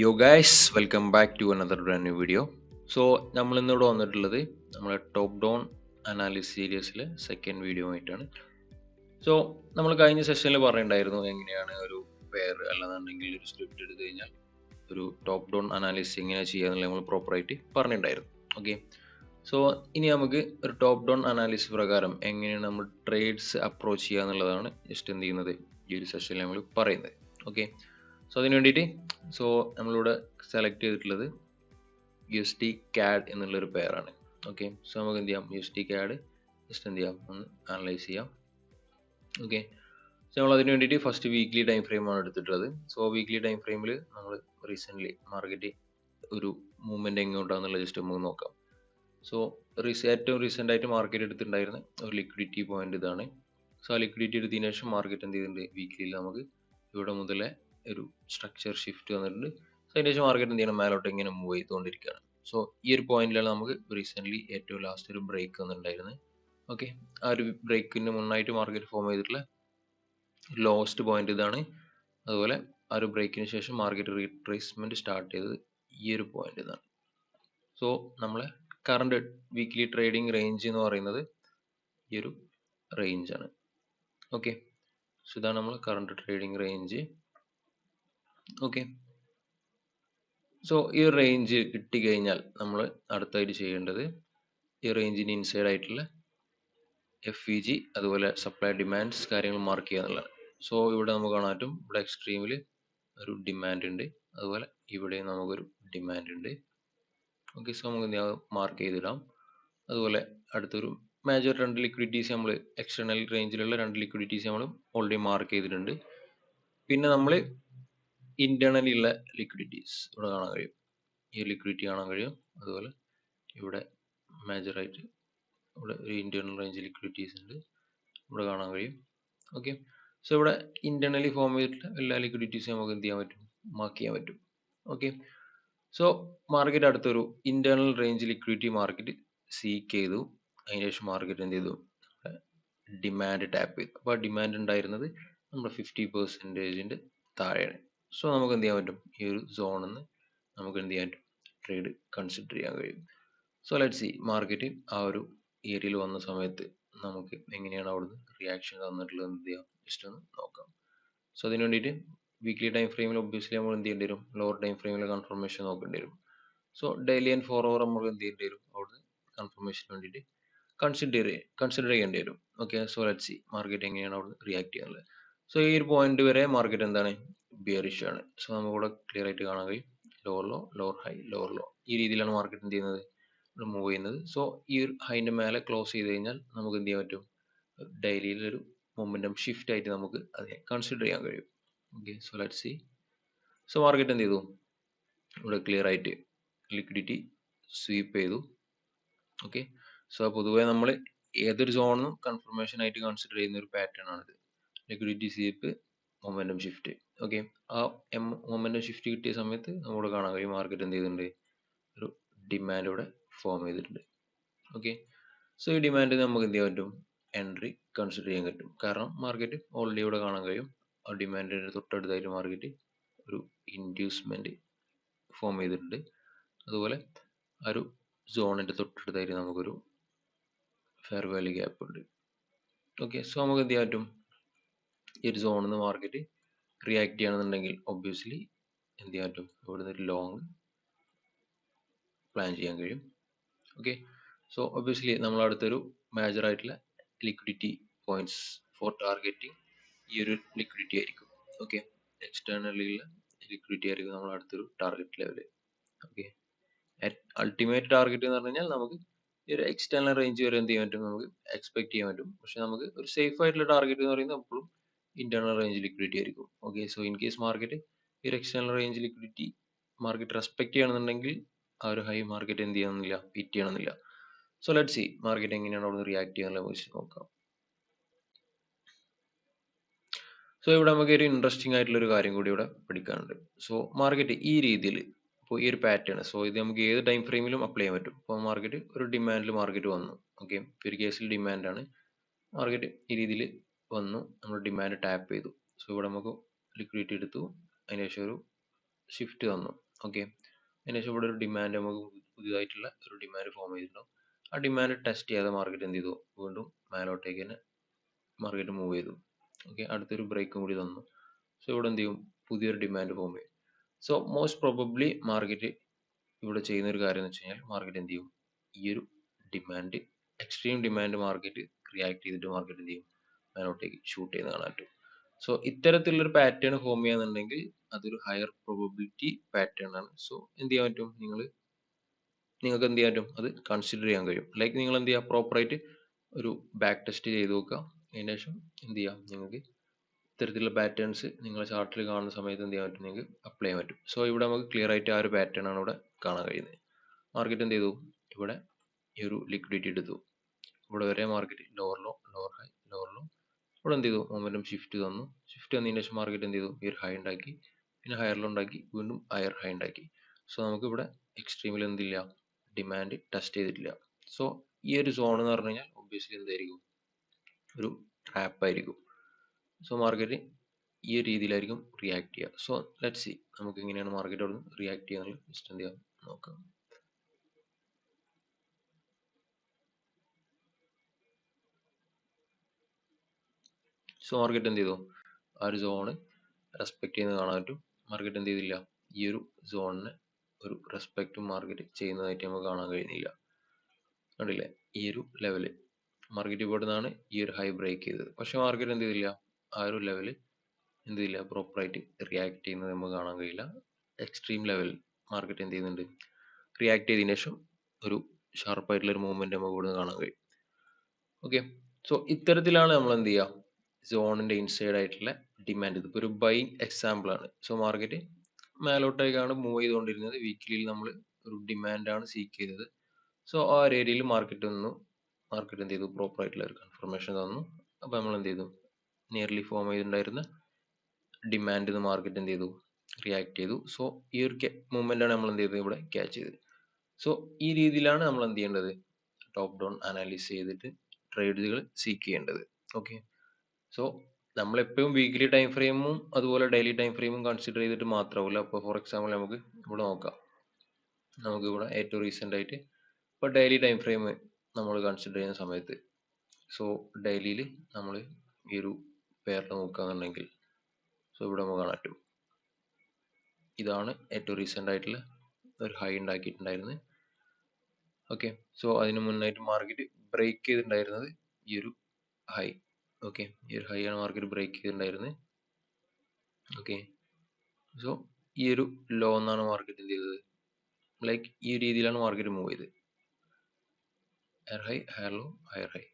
യോ guys welcome back to another brand new video. So നമ്മൾ ഇന്നിവിടെ വന്നിട്ടുള്ളത് നമ്മളെ ടോപ്പ് ഡൗൺ അനാലിസിസ് സീരീസിലെ സെക്കൻഡ് വീഡിയോ ആയിട്ടാണ്. സോ നമ്മൾ കഴിഞ്ഞ സെഷനിൽ പറയുന്നുണ്ടായിരുന്നു എങ്ങനെയാണ് ഒരു പെയർ അല്ലാന്നുണ്ടെങ്കിൽ ഒരു സ്ക്രിപ്റ്റ് എടുത്തു കഴിഞ്ഞാൽ ഒരു ടോപ്പ് ഡൗൺ അനാലിസിസ് എങ്ങനെ ചെയ്യാന്നുള്ള നമ്മൾ പ്രോപ്പറായിട്ട് പറഞ്ഞിട്ടുണ്ടായിരുന്നു. ഓക്കെ, സോ ഇനി നമുക്ക് ഒരു ടോപ്പ് ഡൗൺ അനാലിസിസ് പ്രകാരം എങ്ങനെയാണ് നമ്മൾ ട്രേഡ്സ് അപ്രോച്ച് ചെയ്യുക എന്നുള്ളതാണ് ജസ്റ്റ് എന്ത് ചെയ്യുന്നത് ഈ ഒരു സെഷനിൽ നമ്മൾ പറയുന്നത്. ഓക്കെ, സോ അതിന് വേണ്ടിയിട്ട് നമ്മളിവിടെ സെലക്ട് ചെയ്തിട്ടുള്ളത് USD CAD എന്നുള്ളൊരു പെയറാണ്. ഓക്കെ, സോ നമുക്ക് എന്ത് ചെയ്യാം, USD CAD ജസ്റ്റ് എന്ത് ചെയ്യാം ഒന്ന് അനലൈസ് ചെയ്യാം. ഓക്കെ, സോ നമ്മൾ അതിന് വേണ്ടിയിട്ട് ഫസ്റ്റ് വീക്ക്ലി ടൈം ഫ്രെയിമാണ് എടുത്തിട്ടുള്ളത്. സോ വീക്ക്ലി ടൈം ഫ്രെയിമിൽ നമ്മൾ റീസെൻ്റ്ലി മാർക്കറ്റ് ഒരു മൂവ്മെൻറ്റ് എങ്ങോട്ടാണെന്നുള്ളത് ജസ്റ്റ് നമുക്ക് നോക്കാം. സോ ഏറ്റവും റീസെൻ്റ് ആയിട്ട് മാർക്കറ്റ് എടുത്തിട്ടുണ്ടായിരുന്ന ഒരു ലിക്വിഡിറ്റി പോയിന്റ് ഇതാണ്. സോ ആ ലിക്വിഡിറ്റി എടുത്തതിന് ശേഷം മാർക്കറ്റ് എന്ത് ചെയ്തിട്ടുണ്ട്, വീക്ക്ലിയിൽ നമുക്ക് ഇവിടെ മുതലേ ഒരു സ്ട്രക്ചർ ഷിഫ്റ്റ് വന്നിട്ടുണ്ട്. സോ അതിന് ശേഷം മാർക്കറ്റ് എന്ത് ചെയ്യണം, മേലോട്ട് ഇങ്ങനെ മൂവ് ചെയ്തുകൊണ്ടിരിക്കുകയാണ്. സോ ഈ ഒരു പോയിന്റിലാണ് നമുക്ക് റീസെൻ്റ്ലി ഏറ്റവും ലാസ്റ്റ് ഒരു ബ്രേക്ക് വന്നിട്ടുണ്ടായിരുന്നത്. ഓക്കെ, ആ ഒരു ബ്രേക്കിന് മുന്നായിട്ട് മാർക്കറ്റ് ഫോം ചെയ്തിട്ടുള്ള ലോസ്റ്റ് പോയിന്റ് ഇതാണ്. അതുപോലെ ആ ഒരു ബ്രേക്കിന് ശേഷം മാർക്കറ്റ് റീട്രേസ്മെന്റ് സ്റ്റാർട്ട് ചെയ്തത് ഈ ഒരു പോയിന്റ് ഇതാണ്. സോ നമ്മളെ കറണ്ട് വീക്ക്ലി ട്രേഡിംഗ് റേഞ്ച് എന്ന് പറയുന്നത് ഈ ഒരു റേഞ്ച് ആണ്. ഓക്കെ, സോ ഇതാണ് നമ്മൾ current trading range. Okay, so ഈ റേഞ്ച് കിട്ടിക്കഴിഞ്ഞാൽ നമ്മൾ അടുത്തായിട്ട് ചെയ്യേണ്ടത് ഈ റേഞ്ചിന് ഇൻസൈഡ് ആയിട്ടുള്ള FVG അതുപോലെ സപ്ലൈ ഡിമാൻഡ്സ് കാര്യങ്ങൾ മാർക്ക് ചെയ്യുക എന്നുള്ളതാണ്. സോ ഇവിടെ നമുക്ക് കാണാൻ പറ്റും, ഇവിടെ എക്സ്ട്രീമിൽ ഒരു ഡിമാൻഡ് ഉണ്ട്, അതുപോലെ ഇവിടെ നമുക്കൊരു ഡിമാൻഡ് ഉണ്ട്. ഓക്കെ, സോ നമുക്ക് മാർക്ക് ചെയ്തിടാം. അതുപോലെ അടുത്തൊരു മേജർ രണ്ട് ലിക്വിഡിറ്റീസ് നമ്മൾ എക്സ്റ്റേണൽ റേഞ്ചിലുള്ള രണ്ട് ലിക്വിഡിറ്റീസ് നമ്മൾ ഓൾറെഡി മാർക്ക് ചെയ്തിട്ടുണ്ട്. പിന്നെ നമ്മൾ ഇന്റേണലി ഉള്ള ലിക്വിഡിറ്റീസ് ഇവിടെ കാണാൻ കഴിയും, ഈ ലിക്വിഡിറ്റി കാണാൻ കഴിയും. അതുപോലെ ഇവിടെ മേജറായിട്ട് ഇവിടെ ഒരു ഇന്റേണൽ റേഞ്ച് ലിക്വിഡിറ്റീസ് ഉണ്ട്, ഇവിടെ കാണാൻ കഴിയും. ഓക്കെ, സോ ഇവിടെ ഇന്റേണലി ഫോം ചെയ്തിട്ടുള്ള എല്ലാ ലിക്വിഡിറ്റീസും നമുക്ക് എന്ത് ചെയ്യാൻ പറ്റും, മാർക്ക് ചെയ്യാൻ പറ്റും. ഓക്കെ, സോ മാർക്കറ്റ് അടുത്തൊരു internal range liquidity market seek ചെയ്തു. അതിനുശേഷം മാർക്കറ്റ് എന്ത് ചെയ്തു, ഡിമാൻഡ് ടാപ്പ് ചെയ്തു. അപ്പോൾ ആ ഡിമാൻഡ് ഉണ്ടായിരുന്നത് നമ്മുടെ 50% താഴെയാണ്. സോ നമുക്ക് എന്ത് ചെയ്യാൻ പറ്റും, ഈ ഒരു സോണിൽ നിന്ന് നമുക്ക് എന്ത് ചെയ്യാൻ പറ്റും, ട്രേഡ് കൺസിഡർ ചെയ്യാൻ കഴിയും. സോ ലെറ്റ്സ് സീ മാർക്കറ്റ് ആ ഒരു ഏരിയയിൽ വന്ന സമയത്ത് നമുക്ക് എങ്ങനെയാണ് അവിടുന്ന് റിയാക്ഷൻ തന്നിട്ടുള്ളത് എന്ത് ചെയ്യാം, ജസ്റ്റ് ഒന്ന് നോക്കാം. സോ അതിന് വേണ്ടിയിട്ട് വീക്ക്ലി ടൈം ഫ്രെയിമിൽ ഒബ്വിയസ്ലി നമ്മൾ എന്ത് ചെയ്യേണ്ടി വരും, ലോവർ ടൈം ഫ്രെയിമിലെ കൺഫർമേഷൻ നോക്കേണ്ടി വരും. സോ ഡെയിലി ആൻഡ് 4 hour നമ്മൾ എന്ത് ചെയ്യേണ്ടി വരും, അവിടുന്ന് കൺഫർമേഷന് വേണ്ടിയിട്ട് കൺസിഡർ ചെയ്യേണ്ടി വരും. Okay, so let's see market എങ്ങനെയാണ് അവിടെ റിയാക്ട് ചെയ്യാനുള്ളത്. സോ ഈ ഒരു പോയിന്റ് വരെ മാർക്കറ്റ് എന്താണ്, ബിയറിഷ് ആണ്. സോ നമുക്കിവിടെ ക്ലിയർ ആയിട്ട് കാണാൻ കഴിയും, lower low lower high lower low, ഈ രീതിയിലാണ് മാർക്കറ്റ് എന്ത് ചെയ്യുന്നത്, മൂവ് ചെയ്യുന്നത്. സോ ഈ ഒരു ഹൈൻ്റെ മേലെ ക്ലോസ് ചെയ്ത് കഴിഞ്ഞാൽ നമുക്ക് എന്ത് ചെയ്യാൻ പറ്റും, ഡെയിലിയിൽ ഒരു മൊമെന്റം ഷിഫ്റ്റ് ആയിട്ട് നമുക്ക് അതിനെ കൺസിഡർ ചെയ്യാൻ കഴിയും. Okay, so let's see. So market എന്ത് ചെയ്തു, ഇവിടെ ക്ലിയർ ആയിട്ട് ലിക്വിഡിറ്റി സ്വീപ്പ് ചെയ്തു. ഓക്കെ, സോ പൊതുവേ നമ്മൾ ഏതൊരു സോണിനും കൺഫർമേഷൻ ആയിട്ട് കൺസിഡർ ചെയ്യുന്ന ഒരു പാറ്റേൺ ആണിത്, liquidity sweep momentum shift. Okay, ആ മൊമെന്റം ഷിഫ്റ്റ് കിട്ടിയ സമയത്ത് നമ്മുടെ കാണാൻ കഴിയും മാർക്കറ്റ് എന്ത് ചെയ്തിട്ടുണ്ട്, ഒരു ഡിമാൻഡ് ഇവിടെ ഫോം ചെയ്തിട്ടുണ്ട്. ഓക്കെ, സോ ഈ ഡിമാൻഡ് നമുക്ക് എന്ത് ചെയ്യാൻ പറ്റും, എൻട്രി കൺസിഡർ ചെയ്യാൻ പറ്റും. കാരണം മാർക്കറ്റ് ഓൾറെഡി ഇവിടെ കാണാൻ കഴിയും, ആ ഡിമാൻഡിന്റെ തൊട്ടടുത്തായിട്ട് മാർക്കറ്റ് ഒരു ഇൻഡ്യൂസ്മെന്റ് ഫോം ചെയ്തിട്ടുണ്ട്. അതുപോലെ ആ ഒരു സോണിന്റെ തൊട്ടടുത്തായിട്ട് നമുക്കൊരു ഫെയർ വാല്യൂ ഗ്യാപ്പ് ഉണ്ട്. ഓക്കെ, സോ നമുക്ക് എന്ത് ചെയ്യാൻ പറ്റും, ഈ ഒരു സോണിൽ നിന്ന് മാർക്കറ്റ് റിയാക്ട് ചെയ്യണമെന്നുണ്ടെങ്കിൽ ഒബ്വിയസ്ലി എന്ത് ചെയ്യാൻ പറ്റും, ഇവിടുന്ന് ഒരു ലോങ് പ്ലാൻ ചെയ്യാൻ കഴിയും. ഓക്കെ, സോ ഒബ്വിയസ്ലി നമ്മൾ അടുത്തൊരു മേജർ ആയിട്ടുള്ള ലിക്വിഡിറ്റി പോയിന്റ്സ് ഫോർ ടാർഗറ്റിംഗ് ഈ ഒരു ലിക്വിഡിറ്റി ആയിരിക്കും. ഓക്കെ, എക്സ്റ്റേണലിലുള്ള ലിക്വിഡിറ്റി ആയിരിക്കും നമ്മൾ അടുത്തൊരു target level. Okay, ultimate target എന്ന് പറഞ്ഞു കഴിഞ്ഞാൽ നമുക്ക് ഈ ഒരു എക്സ്റ്റേണൽ റേഞ്ച് വരെ എന്ത് ചെയ്യാൻ പറ്റും, നമുക്ക് എക്സ്പെക്ട് ചെയ്യാൻ പറ്റും. പക്ഷെ നമുക്ക് ഒരു സേഫ് ആയിട്ടുള്ള ടാർഗറ്റ് എന്ന് പറയുന്നത് എപ്പോഴും ഇന്റേണൽ റേഞ്ച് ലിക്വിഡിറ്റി ആയിരിക്കും. Okay, so in case market ഈ ഒരു external range liquidity market respect ചെയ്യണമെന്നുണ്ടെങ്കിൽ ആ ഒരു ഹൈ മാർക്കറ്റ് എന്ത് ചെയ്യണമെന്നില്ല, ബീറ്റ് ചെയ്യണമെന്നില്ല. സോ ലെറ്റ് സി മാർക്കറ്റ് എങ്ങനെയാണ് അവിടെ റിയാക്ട് ചെയ്യാനുള്ള വെച്ച് നോക്കാം. സോ ഇവിടെ നമുക്ക് ഒരു ഇൻട്രസ്റ്റിംഗ് ആയിട്ടുള്ള ഒരു കാര്യം കൂടി ഇവിടെ പഠിക്കാനുണ്ട്. സോ മാർക്കറ്റ് ഈ രീതിയിൽ ഇപ്പോൾ ഈ ഒരു പാറ്റേൺ, സോ ഇത് നമുക്ക് ഏത് ടൈം ഫ്രെയിമിലും അപ്ലൈ ചെയ്യാൻ പറ്റും. ഇപ്പോൾ മാർക്കറ്റ് ഒരു ഡിമാൻഡിൽ മാർക്കറ്റ് വന്നു. ഓക്കെ, ഒരു കേസിൽ ഡിമാൻഡാണ്, മാർക്കറ്റ് ഈ രീതിയിൽ വന്നു, നമ്മൾ ഡിമാൻഡ് ടാപ്പ് ചെയ്തു. സോ ഇവിടെ നമുക്ക് ലിക്വിഡിറ്റി എടുത്തു, അതിനുശേഷം ഒരു ഷിഫ്റ്റ് തന്നു. ഓക്കെ. അതിനുശേഷം ഇവിടെ ഒരു ഡിമാൻഡ് നമുക്ക് പുതിയതായിട്ടുള്ള ഒരു ഡിമാൻഡ് ഫോം ചെയ്തിട്ടുണ്ടാവും. ആ ഡിമാൻഡ് ടെസ്റ്റ് ചെയ്യാതെ മാർക്കറ്റ് എന്ത് ചെയ്തു, വീണ്ടും മേലോട്ടേക്ക് തന്നെ മാർക്കറ്റ് മൂവ് ചെയ്തു. ഓക്കെ, അടുത്തൊരു ബ്രേക്കും കൂടി തന്നു. സോ ഇവിടെ എന്ത് ചെയ്യും, പുതിയൊരു ഡിമാൻഡ് ഫോം ചെയ്യും. സോ മോസ്റ്റ് പ്രോബബ്ലി മാർക്കറ്റ് ഇവിടെ ചെയ്യുന്ന ഒരു കാര്യം എന്ന് വെച്ച് കഴിഞ്ഞാൽ മാർക്കറ്റ് എന്ത് ചെയ്യും, ഈ ഒരു demand, extreme demand market react ചെയ്തിട്ട് മാർക്കറ്റ് എന്ത് ചെയ്യും, മേലോട്ടേക്ക് ഷൂട്ട് ചെയ്യുന്ന കാണാൻ പറ്റും. സോ ഇത്തരത്തിലുള്ളൊരു പാറ്റേൺ ഫോം ചെയ്യാന്നുണ്ടെങ്കിൽ അതൊരു ഹയർ പ്രോബബിലിറ്റി പാറ്റേൺ ആണ്. സോ എന്ത് ചെയ്യാൻ പറ്റും, നിങ്ങൾക്ക് എന്ത് ചെയ്യാൻ പറ്റും, അത് കൺസിഡർ ചെയ്യാൻ കഴിയും. ലൈക്ക് നിങ്ങൾ എന്ത് ചെയ്യുക, പ്രോപ്പറായിട്ട് ഒരു ബാക്ക് ടെസ്റ്റ് ചെയ്ത് നോക്കുക. അതിന് ശേഷം എന്ത് ചെയ്യാം, നിങ്ങൾക്ക് ഇത്തരത്തിലുള്ള പാറ്റേൺസ് നിങ്ങൾ ചാർട്ടിൽ കാണുന്ന സമയത്ത് എന്ത് ചെയ്യാൻ പറ്റും, നിങ്ങൾക്ക് അപ്ലൈ ചെയ്യാൻ പറ്റും. സോ ഇവിടെ നമുക്ക് ക്ലിയർ ആയിട്ട് ആ ഒരു പാറ്റേൺ ആണ് ഇവിടെ കാണാൻ കഴിയുന്നത്. മാർക്കറ്റ് എന്ത് ചെയ്തു, ഇവിടെ ഈ ഒരു ലിക്വിഡിറ്റി എടുത്തു. ഇവിടെ വരെ market lower low, lower high, lower low. ഇവിടെ എന്ത് ചെയ്തു, മൊമെന്റം ഷിഫ്റ്റ് തന്നു. ഷിഫ്റ്റ് തന്നതിന് ശേഷം മാർക്കറ്റ് എന്ത് ചെയ്തു, ഈ ഒരു ഹൈ ഉണ്ടാക്കി, പിന്നെ ഹയർ ലോ ഉണ്ടാക്കി, വീണ്ടും ഹയർ ഹൈ ഉണ്ടാക്കി. സോ നമുക്ക് ഇവിടെ എക്സ്ട്രീമിൽ എന്തില്ല, ഡിമാൻഡ് ടെസ്റ്റ് ചെയ്തിട്ടില്ല. സോ ഈ ഒരു സോൺ എന്ന് പറഞ്ഞു കഴിഞ്ഞാൽ ഒബ്വിയസ്ലി എന്തായിരിക്കും, ഒരു ട്രാപ്പ് ആയിരിക്കും. സോ മാർക്കറ്റ് ഈ ഒരു രീതിയിലായിരിക്കും റിയാക്ട് ചെയ്യുക. സോ ലെറ്റ് സി നമുക്ക് എങ്ങനെയാണ് മാർക്കറ്റ് അവിടെ നിന്ന് റിയാക്ട് ചെയ്യാന്നുള്ളത് ജസ്റ്റ് എന്ത് ചെയ്യാം നോക്കാം. സോ മാർക്കറ്റ് എന്ത് ചെയ്തു, ആ ഒരു സോണ് റെസ്പെക്ട് ചെയ്യുന്നത് കാണാൻ പറ്റും. മാർക്കറ്റ് എന്ത് ചെയ്തില്ല, ഈ ഒരു സോണിന് ഒരു റെസ്പെക്റ്റും മാർക്കറ്റ് ചെയ്യുന്നതായിട്ട് നമുക്ക് കാണാൻ കഴിയുന്നില്ല. കണ്ടില്ലേ, ഈ ഒരു ലെവല് മാർക്കറ്റ് ഇവിടെ നിന്നാണ് ഈ ഒരു ഹൈ ബ്രേക്ക് ചെയ്തത്. പക്ഷെ മാർക്കറ്റ് എന്ത് ചെയ്തില്ല, ആ ഒരു ലെവല് എന്ത് ചെയ്യില്ല, പ്രോപ്പറായിട്ട് റിയാക്ട് ചെയ്യുന്നത് നമുക്ക് കാണാൻ കഴിയില്ല. എക്സ്ട്രീം ലെവൽ മാർക്കറ്റ് എന്ത് ചെയ്യുന്നുണ്ട്, റിയാക്ട് ചെയ്തതിനു ശേഷം ഒരു ഷാർപ്പായിട്ടുള്ള ഒരു മൂവ്മെന്റ് നമുക്ക് ഇവിടെ കാണാൻ കഴിയും. ഓക്കെ, സോ ഇത്തരത്തിലാണ് നമ്മൾ എന്ത് ചെയ്യുക, സോണിന്റെ ഇൻസൈഡ് ആയിട്ടുള്ള ഡിമാൻഡ്. ഇതിപ്പോൾ ഒരു ബൈങ് എക്സാമ്പിൾ ആണ്. സോ മാർക്കറ്റ് മേലോട്ടേക്കാണ് മൂവ് ചെയ്തുകൊണ്ടിരുന്നത്. വീക്കിലിയിൽ നമ്മൾ ഒരു ഡിമാൻഡാണ് സീക്ക് ചെയ്തത്. സോ ആ ഒരു ഏരിയയിൽ മാർക്കറ്റ് വന്നു. മാർക്കറ്റ് എന്ത് ചെയ്തു, പ്രോപ്പർ ആയിട്ടുള്ള ഒരു കൺഫർമേഷൻ തന്നു. അപ്പോൾ നമ്മൾ എന്ത് ചെയ്തു, നിയർലി ഫോം ചെയ്തിട്ടുണ്ടായിരുന്ന ഡിമാൻഡ് മാർക്കറ്റ് എന്ത് ചെയ്തു, റിയാക്ട് ചെയ്തു. സോ ഈ ഒരു മൂവ്മെന്റ് ആണ് നമ്മൾ എന്ത് ചെയ്തത്, ഇവിടെ ക്യാച്ച് ചെയ്തത്. സോ ഈ രീതിയിലാണ് നമ്മൾ എന്ത് ചെയ്യേണ്ടത്, ടോപ്പ് ഡൗൺ അനാലിസിസ് ചെയ്തിട്ട് ട്രേഡുകൾ സീക്ക് ചെയ്യേണ്ടത്. ഓക്കെ, സോ നമ്മളെപ്പോഴും വീക്ക്ലി ടൈം ഫ്രെയിമും അതുപോലെ ഡെയിലി ടൈം ഫ്രെയിമും കൺസിഡർ ചെയ്തിട്ട് മാത്രമാവില്ല. അപ്പോൾ ഫോർ എക്സാമ്പിൾ നമുക്ക് ഇവിടെ നോക്കാം. നമുക്ക് ഇവിടെ ഏറ്റവും റീസെൻ്റ് ആയിട്ട് ഇപ്പോൾ ഡെയിലി ടൈം ഫ്രെയിം നമ്മൾ കൺസിഡർ ചെയ്യുന്ന സമയത്ത്, സോ ഡെയിലിയിൽ നമ്മൾ ഈ ഒരു പേരിൽ നോക്കുകയാണെന്നുണ്ടെങ്കിൽ, സോ ഇവിടെ നമുക്ക് കാണാൻ പറ്റും, ഇതാണ് ഏറ്റവും റീസെൻ്റ് ആയിട്ടുള്ള ഒരു ഹൈ ഉണ്ടാക്കിയിട്ടുണ്ടായിരുന്നത്. ഓക്കെ, സോ അതിന് മുന്നായിട്ട് മാർക്കറ്റ് ബ്രേക്ക് ചെയ്തിട്ടുണ്ടായിരുന്നത് ഈ ഒരു ഹൈ. ഓക്കെ, ഈ ഒരു ഹൈ ആണ് മാർക്കറ്റ് ബ്രേക്ക് ചെയ്തിട്ടുണ്ടായിരുന്നത്. ഓക്കെ, സോ ഈ ഒരു ലോ എന്നാണ് മാർക്കറ്റ് എന്ത് ചെയ്തത്, ലൈക്ക് ഈ രീതിയിലാണ് മാർക്കറ്റ് മൂവ് ചെയ്തത്. Higher high, higher low, higher high.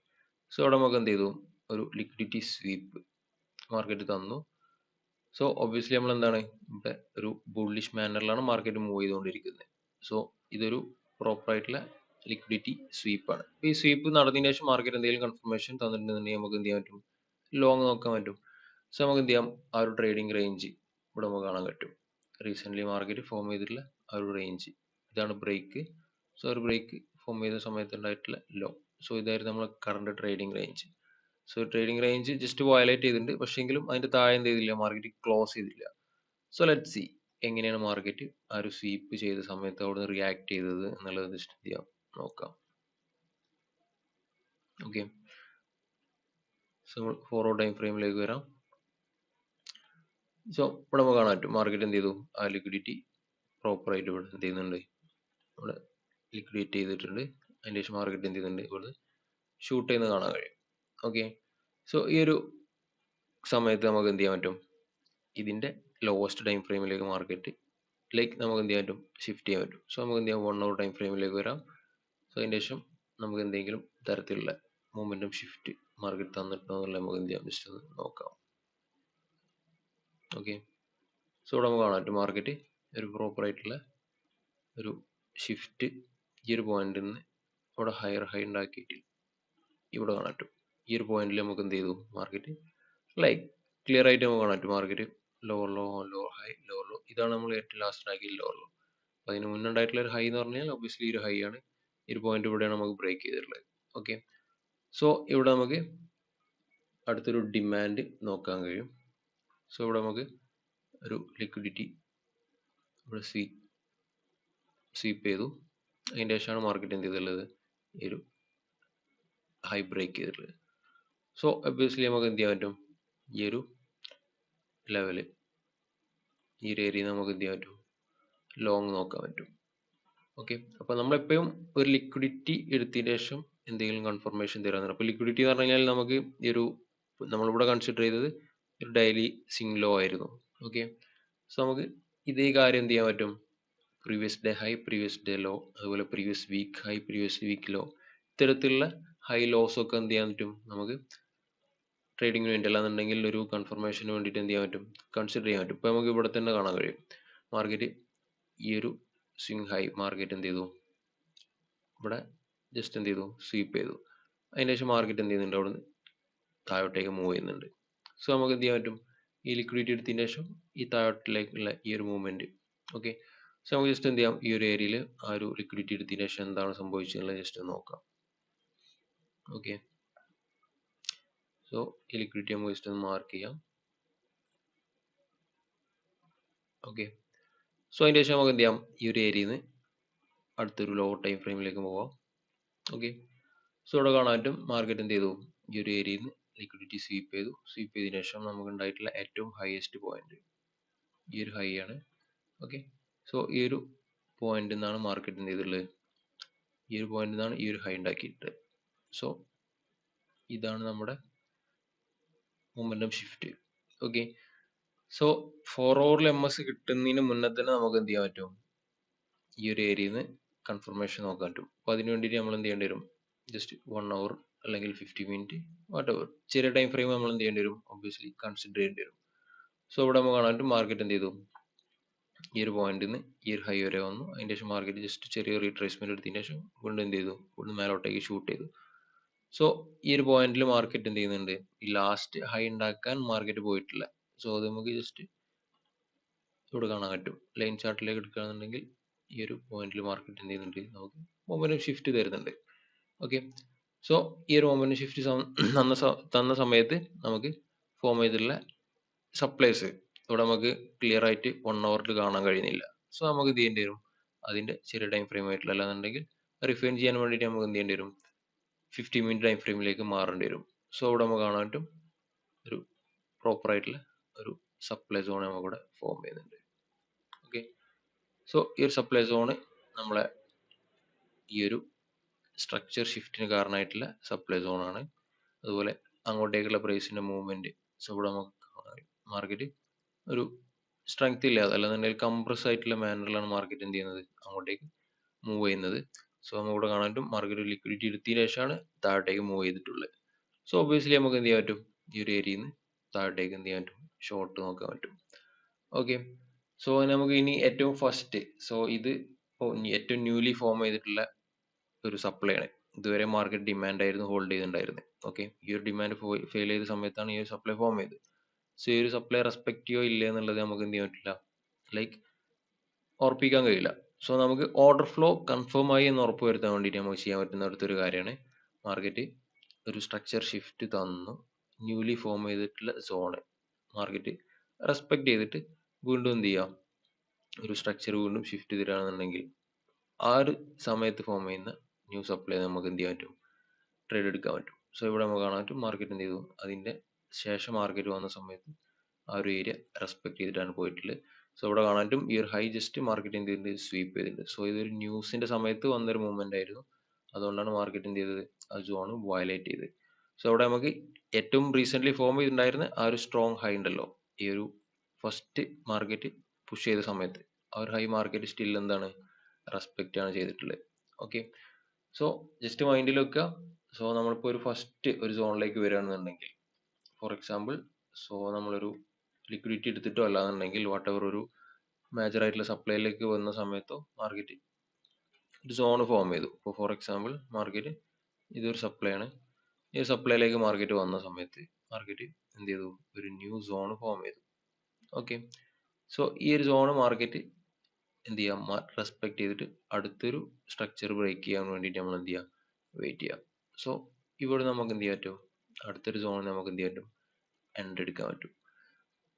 So അവിടെ നമുക്ക് എന്ത് ചെയ്തു, ഒരു ലിക്വിഡിറ്റി സ്വീപ്പ് മാർക്കറ്റ് തന്നു. സോ ഒബ്വിയസ്ലി നമ്മൾ എന്താണ്, ഇവിടെ ഒരു ബുള്ളിഷ് മാനറിലാണ് മാർക്കറ്റ് മൂവ് ചെയ്തുകൊണ്ടിരിക്കുന്നത്. സോ ഇതൊരു പ്രോപ്പർ ആയിട്ടുള്ള ലിക്വിഡിറ്റി സ്വീപ്പാണ്. ഈ സ്വീപ്പ് നടന്നതിന് ശേഷം മാർക്കറ്റ് എന്തെങ്കിലും കൺഫർമേഷൻ തന്നിട്ടുണ്ടെന്നുണ്ടെങ്കിൽ നമുക്ക് എന്ത് ചെയ്യാൻ പറ്റും, ലോങ് നോക്കാൻ പറ്റും. സോ നമുക്ക് എന്ത് ചെയ്യാം, ആ ഒരു ട്രേഡിംഗ് റേഞ്ച് ഇവിടെ നമുക്ക് കാണാൻ പറ്റും. റീസെൻ്റ്ലി മാർക്കറ്റ് ഫോം ചെയ്തിട്ടുള്ള ആ ഒരു റേഞ്ച്, ഇതാണ് ബ്രേക്ക്. സോ ഒരു ബ്രേക്ക് ഫോം ചെയ്ത സമയത്ത് ഉണ്ടായിട്ടുള്ള ലോ. സോ ഇതായിരുന്നു നമ്മുടെ current trading range. So trading range just violate ചെയ്തിട്ടുണ്ട്. പക്ഷെങ്കിലും അതിന്റെ താഴെ എന്ത് ചെയ്തില്ല, മാർക്കറ്റ് ക്ലോസ് ചെയ്തില്ല. സോ ലെറ്റ് സി എങ്ങനെയാണ് മാർക്കറ്റ് ആ ഒരു സ്വീപ്പ് ചെയ്ത സമയത്ത് അവിടെ റിയാക്ട് ചെയ്തത് എന്നുള്ളത് ജസ്റ്റ് ചെയ്യാം നോക്കാം. ഓക്കെ, സോ ഫോർവേഡ് ടൈം ഫ്രെയിമിലേക്ക് വരാം. സോ ഇവിടെ നമുക്ക് കാണാൻ പറ്റും, മാർക്കറ്റ് എന്ത് ചെയ്തു, ആ ലിക്വിഡിറ്റി പ്രോപ്പർ ആയിട്ട് ഇവിടെ എന്ത് ചെയ്യുന്നുണ്ട്, ഇവിടെ ലിക്വിഡേറ്റ് ചെയ്തിട്ടുണ്ട്. അതിന് ശേഷം മാർക്കറ്റ് എന്ത് ചെയ്യുന്നുണ്ട്, ഇവിടെ ഷൂട്ട് ചെയ്യുന്നത് കാണാൻ കഴിയും. ഓക്കെ, സോ ഈ ഒരു സമയത്ത് നമുക്ക് എന്ത് ചെയ്യാൻ പറ്റും, ഇതിന്റെ ലോവസ്റ്റ് ടൈം ഫ്രെയിമിലേക്ക് മാർക്കറ്റ് ലൈക്ക് നമുക്ക് എന്ത് ചെയ്യാൻ പറ്റും, ഷിഫ്റ്റ് ചെയ്യാൻ പറ്റും. സോ നമുക്ക് എന്ത് ചെയ്യാം, 1 hour ടൈം ഫ്രെയിമിലേക്ക് വരാം. സോ അതിന് ശേഷം നമുക്ക് എന്തെങ്കിലും തരത്തിലുള്ള മൊമെന്റം ഷിഫ്റ്റ് മാർക്കറ്റ് തന്നിട്ടുണ്ടോ എന്നുള്ളത് നമുക്ക് എന്ത് ചെയ്യാം, ജസ്റ്റ് ഒന്ന് നോക്കാം. ഓക്കെ, സോ ഇവിടെ നമുക്ക് കാണാൻ പറ്റും, മാർക്കറ്റ് ഒരു പ്രോപ്പർ ആയിട്ടുള്ള ഒരു ഷിഫ്റ്റ് ഈ ഒരു പോയിന്റിൽ നിന്ന് ഇവിടെ ഹയർ ഹൈ ഉണ്ടാക്കിയിട്ട് ഇവിടെ കാണാൻ പറ്റും. ഈ ഒരു പോയിന്റിൽ നമുക്ക് എന്ത് ചെയ്തു, മാർക്കറ്റ് ലൈക്ക് ക്ലിയർ ആയിട്ട് നമുക്ക് കാണാൻ പറ്റും, market lower low, lower high, lower low. ഇതാണ് നമ്മൾ ഏറ്റവും ലാസ്റ്റ് ആക്കി ലോവർ ലോ. അപ്പൊ അതിന് മുന്നുണ്ടായിട്ടുള്ള ഒരു ഹൈ എന്ന് പറഞ്ഞാൽ ഒബ്വിയസ്ലി ഒരു ഹൈ ആണ്. ഈ ഒരു പോയിന്റ് ഇവിടെയാണ് നമുക്ക് ബ്രേക്ക് ചെയ്തിട്ടുള്ളത്. ഓക്കെ, സോ ഇവിടെ നമുക്ക് അടുത്തൊരു ഡിമാൻഡ് നോക്കാൻ കഴിയും. സോ ഇവിടെ നമുക്ക് ഒരു ലിക്വിഡിറ്റി ഇവിടെ സ്വീപ്പ് ചെയ്തു. അതിൻ്റെ ശേഷമാണ് മാർക്കറ്റ് എന്ത് ചെയ്തിട്ടുള്ളത്, ഈ ഒരു ഹൈ ബ്രേക്ക് ചെയ്തിട്ടുള്ളത്. സോ ഒബ്വിയസ്ലി നമുക്ക് എന്ത് ചെയ്യാൻ പറ്റും, ഈ ഒരു ലെവല്, ഈ ഒരു ഏരിയ നമുക്ക് എന്ത് ചെയ്യാൻ പറ്റും, ലോങ് നോക്കാൻ പറ്റും. ഓക്കെ, അപ്പോൾ നമ്മളെപ്പോഴും ഒരു ലിക്വിഡിറ്റി എടുത്തതിന് ശേഷം എന്തെങ്കിലും കൺഫർമേഷൻ തരാൻ. അപ്പോൾ ലിക്വിഡിറ്റി എന്ന് പറഞ്ഞു കഴിഞ്ഞാൽ നമുക്ക് ഈ ഒരു നമ്മളിവിടെ കൺസിഡർ ചെയ്തത് ഒരു ഡെയിലി സിംഗ് ലോ ആയിരുന്നു. ഓക്കെ, സോ നമുക്ക് ഇതേ കാര്യം എന്ത് ചെയ്യാൻ പറ്റും, previous day high, previous day low, അതുപോലെ previous week high, previous week low, ഇത്തരത്തിലുള്ള ഹൈ ലോസ് ഒക്കെ എന്ത് ചെയ്യാൻ പറ്റും നമുക്ക് ട്രേഡിങ്ങിന് വേണ്ടി, അല്ലാന്നുണ്ടെങ്കിൽ ഒരു കൺഫർമേഷന് വേണ്ടിയിട്ട് എന്ത് ചെയ്യാൻ പറ്റും, കൺസിഡർ ചെയ്യാൻ പറ്റും. ഇപ്പോൾ നമുക്ക് ഇവിടെ തന്നെ കാണാൻ കഴിയും, മാർക്കറ്റ് ഈ ഒരു സ്വിംഗ് ഹൈ മാർക്കറ്റ് എന്ത് ചെയ്തു, ഇവിടെ ജസ്റ്റ് എന്ത് ചെയ്തു, സ്വീപ്പ് ചെയ്തു. അതിന് ശേഷം മാർക്കറ്റ് എന്ത് ചെയ്യുന്നുണ്ട്, അവിടെ നിന്ന് താഴോട്ടേക്ക് മൂവ് ചെയ്യുന്നുണ്ട്. സോ നമുക്ക് എന്ത് ചെയ്യാൻ പറ്റും, ഈ ലിക്വിഡിറ്റി എടുത്തതിന് ശേഷം ഈ താഴോട്ടിലേക്കുള്ള ഈ ഒരു മൂവ്മെന്റ്. ഓക്കെ, സോ നമുക്ക് ജസ്റ്റ് എന്ത് ചെയ്യാം, ഈ ഒരു ഏരിയയിൽ ആ ഒരു ലിക്വിഡിറ്റി എടുത്തതിന് ശേഷം എന്താണ് സംഭവിച്ചതെന്നുള്ളത് ജസ്റ്റ് നോക്കാം. ഓക്കെ, സോ ഈ ലിക്വിഡിറ്റി നമുക്ക് ജസ്റ്റ് ഒന്ന് മാർക്ക് ചെയ്യാം. ഓക്കെ, സോ അതിന് ശേഷം നമുക്ക് എന്ത് ചെയ്യാം, ഈ ഒരു ഏരിയയിൽ നിന്ന് അടുത്തൊരു ലോ ടൈം ഫ്രെയിമിലേക്ക് പോവാം. ഓക്കെ, സോ ഇവിടെ കാണാൻ പറ്റും മാർക്കറ്റ് എന്ത് ചെയ്തു, ഈ ഒരു ഏരിയയിൽ നിന്ന് ലിക്വിഡിറ്റി സ്വീപ്പ് ചെയ്തു. സ്വീപ്പ് ചെയ്തതിനു ശേഷം നമുക്ക് ഉണ്ടായിട്ടുള്ള ഏറ്റവും ഹയസ്റ്റ് പോയിന്റ് ഈ ഒരു ഹൈ ആണ്. ഓക്കെ, സോ ഈ ഒരു പോയിന്റിൽ നിന്നാണ് മാർക്കറ്റ് എന്ത് ചെയ്തിട്ടുള്ളത്, ഈ ഒരു പോയിന്റിൽ നിന്നാണ് ഈ ഒരു ഹൈ ഉണ്ടാക്കിയിട്ട്. സോ ഇതാണ് നമ്മുടെ momentum shift. Okay, so 4 hourൽ MS കിട്ടുന്നതിന് മുന്നേ തന്നെ നമുക്ക് എന്ത് ചെയ്യാൻ പറ്റും, ഈ ഒരു ഏരിയയിൽ നിന്ന് കൺഫർമേഷൻ നോക്കാൻ പറ്റും. അപ്പോൾ അതിന് വേണ്ടിയിട്ട് നമ്മൾ എന്ത് ചെയ്യേണ്ടി വരും, ജസ്റ്റ് 1 hour അല്ലെങ്കിൽ 50 മിനിറ്റ് വാട്ട് എവർ ചെറിയ ടൈം ഫ്രെയിം നമ്മൾ എന്ത് ചെയ്യേണ്ടി വരും, ഒബ്വിയസ്ലി കൺസിഡർ ചെയ്യേണ്ടി വരും. സോ ഇവിടെ നമുക്ക് കാണാൻ പറ്റും മാർക്കറ്റ് എന്ത് ചെയ്തു, ഈ ഒരു പോയിന്റിൽ നിന്ന് ഈ ഒരു ഹൈ വരെ വന്നു. അതിൻ്റെ ശേഷം മാർക്കറ്റ് ജസ്റ്റ് ചെറിയ റീട്രേസ്മെന്റ് എടുത്തതിന് ശേഷം വീണ്ടും എന്ത് ചെയ്തു, വീണ്ടും മേലോട്ടേക്ക് ഷൂട്ട് ചെയ്തു. സോ ഈ ഒരു പോയിന്റിൽ മാർക്കറ്റ് എന്ത് ചെയ്യുന്നുണ്ട്, ഈ ലാസ്റ്റ് ഹൈ ഉണ്ടാക്കാൻ മാർക്കറ്റ് പോയിട്ടില്ല. സോ അത് നമുക്ക് ജസ്റ്റ് ഇവിടെ കാണാൻ പറ്റും. ലൈൻ ചാർട്ടിലേക്ക് എടുക്കുകയാണെന്നുണ്ടെങ്കിൽ ഈ ഒരു പോയിന്റിൽ മാർക്കറ്റ് എന്ത് ചെയ്യുന്നുണ്ട്, നമുക്ക് മൊമെന്റം ഷിഫ്റ്റ് തരുന്നുണ്ട്. ഓക്കെ, സോ ഈ ഒരു മൊമെന്റം ഷിഫ്റ്റ് തന്ന സമയത്ത് നമുക്ക് ഫോം ചെയ്തിട്ടുള്ള സപ്ലൈസ് ഇവിടെ നമുക്ക് ക്ലിയർ ആയിട്ട് 1 hourൽ കാണാൻ കഴിയുന്നില്ല. സോ നമുക്ക് ഇത് ചെയ്യേണ്ടി വരും, അതിന്റെ ചെറിയ ടൈം ഫ്രെയിം ആയിട്ടുള്ള, അല്ലാന്നുണ്ടെങ്കിൽ റിഫൈൻ ചെയ്യാൻ വേണ്ടിയിട്ട് നമുക്ക് എന്ത് ചെയ്യേണ്ടി വരും, 50 മിനിറ്റ് ടൈം ഫ്രെയിമിലേക്ക് മാറേണ്ടി വരും. സോ ഇവിടെ നമുക്ക് കാണാൻ പറ്റും ഒരു പ്രോപ്പർ ആയിട്ടുള്ള ഒരു സപ്ലൈ സോൺ നമുക്ക് ഇവിടെ ഫോം ചെയ്യുന്നുണ്ട്. ഓക്കെ, സോ ഈ ഒരു സപ്ലൈ സോണ് നമ്മളെ ഈ ഒരു സ്ട്രക്ചർ ഷിഫ്റ്റിന് കാരണമായിട്ടുള്ള സപ്ലൈ സോൺ ആണ്. അതുപോലെ അങ്ങോട്ടേക്കുള്ള പ്രൈസിന്റെ മൂവ്മെന്റ്. സോ ഇവിടെ നമുക്ക് മാർക്കറ്റ് ഒരു സ്ട്രെങ്ത് ഇല്ലാതെ, അല്ലാന്നുണ്ടെങ്കിൽ കംപ്രസ് ആയിട്ടുള്ള മാനറിലാണ് മാർക്കറ്റ് എന്ത് ചെയ്യുന്നത്, അങ്ങോട്ടേക്ക് മൂവ് ചെയ്യുന്നത്. സോ നമുക്ക് ഇവിടെ കാണാൻ പറ്റും മാർക്കറ്റ് ലിക്വിഡിറ്റി എടുത്തതിന് ശേഷമാണ് താഴോട്ടേക്ക് മൂവ് ചെയ്തിട്ടുള്ളത്. സോ ഒബ്വിയസ്ലി നമുക്ക് എന്ത് ചെയ്യാൻ പറ്റും, ഈ ഒരു ഏരിയയിൽ നിന്ന് താഴോട്ടേക്ക് എന്ത് ചെയ്യാൻ പറ്റും, ഷോർട്ട് നോക്കാൻ പറ്റും. ഓക്കെ, സോ നമുക്ക് ഇനി ഏറ്റവും ഫസ്റ്റ്, സോ ഇത് ഏറ്റവും ന്യൂലി ഫോം ചെയ്തിട്ടുള്ള ഒരു സപ്ലൈ ആണ്. ഇതുവരെ മാർക്കറ്റ് ഡിമാൻഡ് ആയിരുന്നു ഹോൾഡ് ചെയ്തിട്ടുണ്ടായിരുന്നത്. ഓക്കെ, ഈ ഒരു ഡിമാൻഡ് ഫെയിൽ ചെയ്ത സമയത്താണ് ഈ ഒരു സപ്ലൈ ഫോം ചെയ്തത്. സോ ഈ ഒരു സപ്ലൈ റെസ്പെക്ട് ചെയ്യോ ഇല്ല എന്നുള്ളത് നമുക്ക് എന്ത് ചെയ്യാൻ പറ്റില്ല, ലൈക്ക് ഉറപ്പിക്കാൻ കഴിയില്ല. സോ നമുക്ക് ഓർഡർ ഫ്ലോ കൺഫേം ആയി എന്ന് ഉറപ്പ് വരുത്താൻ വേണ്ടിയിട്ട് നമുക്ക് ചെയ്യാൻ പറ്റുന്ന അടുത്തൊരു കാര്യമാണ്, മാർക്കറ്റ് ഒരു സ്ട്രക്ചർ ഷിഫ്റ്റ് തന്നു ന്യൂലി ഫോം ചെയ്തിട്ടുള്ള സോണ് മാർക്കറ്റ് റെസ്പെക്ട് ചെയ്തിട്ട് വീണ്ടും എന്ത് ചെയ്യാം, ഒരു സ്ട്രക്ചർ വീണ്ടും ഷിഫ്റ്റ് ചെയ്തിട്ടാണെന്നുണ്ടെങ്കിൽ ആ ഒരു സമയത്ത് ഫോം ചെയ്യുന്ന ന്യൂ സപ്ലൈ നമുക്ക് എന്ത് ചെയ്യാൻ പറ്റും, ട്രേഡ് എടുക്കാൻ പറ്റും. സോ ഇവിടെ നമുക്ക് കാണാൻ പറ്റും മാർക്കറ്റ് എന്ത് ചെയ്തു, അതിന്റെ ശേഷം മാർക്കറ്റ് വന്ന സമയത്ത് ആ ഒരു ഏരിയ റെസ്പെക്ട് ചെയ്തിട്ടാണ് പോയിട്ടുള്ളത്. സോ ഇവിടെ കാണാൻ പറ്റും ഈ ഒരു ഹൈ ജസ്റ്റ് മാർക്കറ്റ് എന്ത് ചെയ്തിട്ടുണ്ട്, സ്വീപ്പ് ചെയ്തിട്ടുണ്ട്. സോ ഇതൊരു ന്യൂസിന്റെ സമയത്ത് വന്നൊരു മൂവ്മെന്റ് ആയിരുന്നു. അതുകൊണ്ടാണ് മാർക്കറ്റ് എന്ത് ചെയ്തത്, ആ സോൺ വയലേറ്റ് ചെയ്തത്. സോ അവിടെ നമുക്ക് ഏറ്റവും റീസെന്റ് ഫോം ചെയ്തിട്ടുണ്ടായിരുന്ന ആ ഒരു സ്ട്രോങ് ഹൈ ഉണ്ടല്ലോ, ഈ ഒരു ഫസ്റ്റ് മാർക്കറ്റ് പുഷ് ചെയ്ത സമയത്ത് ആ ഒരു ഹൈ മാർക്കറ്റ് സ്റ്റിൽ എന്താണ്, റെസ്പെക്റ്റ് ആണ് ചെയ്തിട്ടുള്ളത്. ഓക്കെ, സോ ജസ്റ്റ് മൈൻഡിൽ വെക്കുക. സോ നമ്മളിപ്പോൾ ഒരു ഫസ്റ്റ് ഒരു സോണിലേക്ക് വരികയാണെന്നുണ്ടെങ്കിൽ, ഫോർ എക്സാമ്പിൾ, സോ നമ്മളൊരു ലിക്വിഡിറ്റി എടുത്തിട്ടോ അല്ലാന്നുണ്ടെങ്കിൽ വാട്ട് എവർ ഒരു മേജർ ആയിട്ടുള്ള സപ്ലൈയിലേക്ക് വന്ന സമയത്തോ മാർക്കറ്റ് ഒരു സോൺ ഫോം ചെയ്തു. ഇപ്പോൾ ഫോർ എക്സാമ്പിൾ മാർക്കറ്റ് ഇതൊരു സപ്ലൈ ആണ്, ഈ സപ്ലൈയിലേക്ക് മാർക്കറ്റ് വന്ന സമയത്ത് മാർക്കറ്റ് എന്ത് ചെയ്തു, ഒരു ന്യൂ സോൺ ഫോം ചെയ്തു. ഓക്കെ, സോ ഈ ഒരു സോൺ മാർക്കറ്റ് എന്ത് ചെയ്യാം, റെസ്പെക്ട് ചെയ്തിട്ട് അടുത്തൊരു സ്ട്രക്ചർ ബ്രേക്ക് ചെയ്യാൻ വേണ്ടിയിട്ട് നമ്മൾ എന്ത് ചെയ്യാം, വെയിറ്റ് ചെയ്യാം. സോ ഇവിടെ നമുക്ക് എന്ത് ചെയ്യാൻ പറ്റും, അടുത്തൊരു സോൺ നമുക്ക് എന്ത് ചെയ്യാൻ പറ്റും, എൻട്രി എടുക്കാൻ പറ്റും.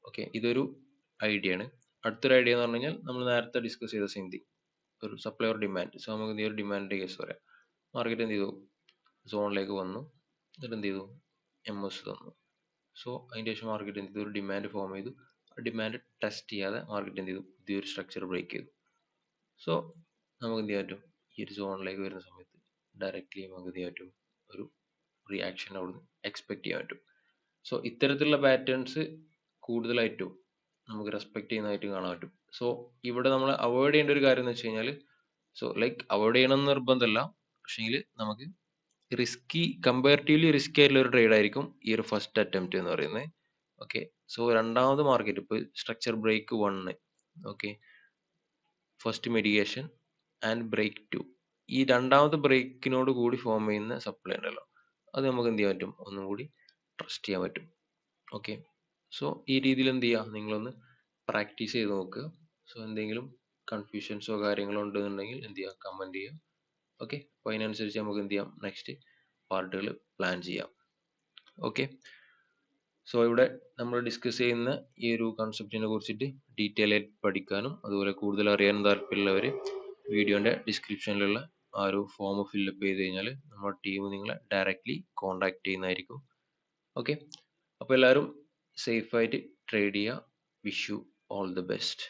ഓക്കെ, ഇതൊരു ഐഡിയ ആണ്. അടുത്തൊരു ഐഡിയ എന്ന് പറഞ്ഞു കഴിഞ്ഞാൽ നമ്മൾ നേരത്തെ ഡിസ്കസ് ചെയ്ത സെയിം തിങ്, ഒരു സപ്ലൈ ഓർ ഡിമാൻഡ്. സോ നമുക്ക് എന്ത് ചെയ്യും, ഒരു ഡിമാൻഡിൻ്റെ കേസ് പറയാം. മാർക്കറ്റ് എന്ത് ചെയ്തു, സോണിലേക്ക് വന്നു, എന്നിട്ട് എന്ത് ചെയ്തു, MS തന്നു. സോ അതിൻ്റെ ശേഷം മാർക്കറ്റ് എന്ത് ചെയ്തു, ഒരു ഡിമാൻഡ് ഫോം ചെയ്തു. ആ ഡിമാൻഡ് ടെസ്റ്റ് ചെയ്യാതെ മാർക്കറ്റ് എന്ത് ചെയ്തു, പുതിയൊരു സ്ട്രക്ചർ ബ്രേക്ക് ചെയ്തു. സോ നമുക്ക് എന്ത് ചെയ്യാൻ പറ്റും, ഈ ഒരു സോണിലേക്ക് വരുന്ന സമയത്ത് ഡയറക്റ്റ്ലി നമുക്ക് എന്ത് ചെയ്യാൻ പറ്റും, ഒരു റിയാക്ഷൻ അവിടുന്ന് എക്സ്പെക്ട് ചെയ്യാൻ പറ്റും. സോ ഇത്തരത്തിലുള്ള പാറ്റേൺസ് കൂടുതലായിട്ടും നമുക്ക് റെസ്പെക്ട് ചെയ്യുന്നതായിട്ട് കാണാൻ പറ്റും. സോ ഇവിടെ നമ്മൾ അവോയ്ഡ് ചെയ്യേണ്ട ഒരു കാര്യം എന്ന് വെച്ച് കഴിഞ്ഞാൽ, സോ ലൈക്ക് അവോയ്ഡ് ചെയ്യണം എന്ന് നിർബന്ധമല്ല, പക്ഷേങ്കിൽ നമുക്ക് കമ്പാരിറ്റീവ്ലി റിസ്കി ആയിട്ടുള്ള ഒരു ട്രേഡ് ആയിരിക്കും ഈ ഒരു ഫസ്റ്റ് അറ്റംപ്റ്റ് എന്ന് പറയുന്നത്. ഓക്കെ, സോ രണ്ടാമത് മാർക്കറ്റ് ഇപ്പോൾ structure break 1, okay, first mitigation and break 2, ഈ രണ്ടാമത്തെ ബ്രേക്കിനോട് കൂടി ഫോം ചെയ്യുന്ന സപ്ലൈ ഉണ്ടല്ലോ, അത് നമുക്ക് എന്ത് ചെയ്യാൻ പറ്റും, ഒന്നും കൂടി ട്രസ്റ്റ് ചെയ്യാൻ പറ്റും. ഓക്കെ, സോ ഈ രീതിയിൽ എന്ത് ചെയ്യുക, നിങ്ങളൊന്ന് പ്രാക്ടീസ് ചെയ്ത് നോക്കുക. സോ എന്തെങ്കിലും കൺഫ്യൂഷൻസോ കാര്യങ്ങളോ ഉണ്ടെന്നുണ്ടെങ്കിൽ എന്ത് ചെയ്യുക, കമൻറ്റ് ചെയ്യുക. ഓക്കെ, അപ്പോൾ അതിനനുസരിച്ച് നമുക്ക് എന്ത് ചെയ്യാം, നെക്സ്റ്റ് പാർട്ടുകൾ പ്ലാൻ ചെയ്യാം. ഓക്കെ, സോ ഇവിടെ നമ്മൾ ഡിസ്കസ് ചെയ്യുന്ന ഈ ഒരു കൺസെപ്റ്റിനെ കുറിച്ചിട്ട് ഡീറ്റെയിൽ ആയിട്ട് പഠിക്കാനും അതുപോലെ കൂടുതൽ അറിയാനും താല്പര്യമുള്ളവർ വീഡിയോൻ്റെ ഡിസ്ക്രിപ്ഷനിലുള്ള ആ ഒരു ഫോം ഫില്ലപ്പ് ചെയ്ത് കഴിഞ്ഞാൽ നമ്മുടെ ടീം നിങ്ങളെ ഡയറക്റ്റ്ലി കോൺടാക്ട് ചെയ്യുന്നതായിരിക്കും. ഓക്കെ, അപ്പോൾ എല്ലാവരും സേഫായിട്ട് ട്രേഡ് ചെയ്യുക. Wish you all the best.